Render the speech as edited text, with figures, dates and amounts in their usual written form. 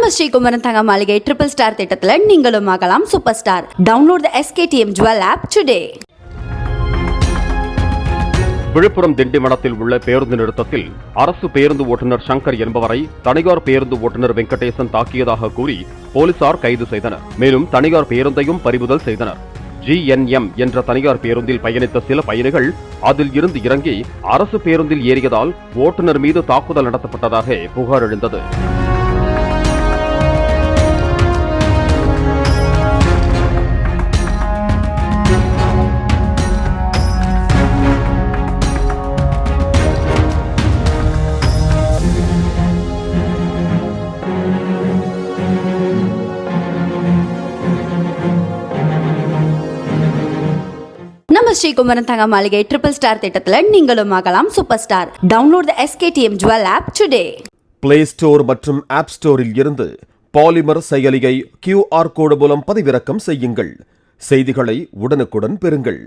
நம்ம ஸ்ரீகுமரன் தங்க மாளிகை ட்ரிபிள் ஸ்டார் திட்டத்துல நீங்களும் ஆகலாம் super star. Download the SKTM Jewel app today. Villupuram திண்டிவனத்தில் உள்ள பேருந்து நிறுத்தத்தில் அரசு பேருந்து ஓட்டுநர் சங்கர் என்பவரை தனியார் பேருந்து ஓட்டுநர் வெங்கடேசன் தாக்கியதாக கூறி போலீசார் கைது செய்தனர். மேலும் தனியார் பேருந்தையும் பறிமுதல் செய்தனர். GNM என்ற தனியார் பேருந்தில் பயணித்த சில பயணிகள் அதில் இருந்து இறங்கி அரசு பேருந்தில் ஏறியதால் ஓட்டுநர் மீது தாக்குதல் நடத்தப்பட்டதாக புகார் எழுந்தது. நம்ம ஸ்ரீகுமரன் தங்க மாளிகை ட்ரிபிள் ஸ்டார் திட்டத்துல நீங்களும் ஆகலாம் super star. Download the SKTM Jewel app today. Play store மற்றும் ஆப் ஸ்டோரில் இருந்து பாலிமர் செயலியை QR கோடு மூலம் பதிவிறக்கம் செய்யுங்கள். செய்திகளை உடனுக்குடன் பெறுங்கள்.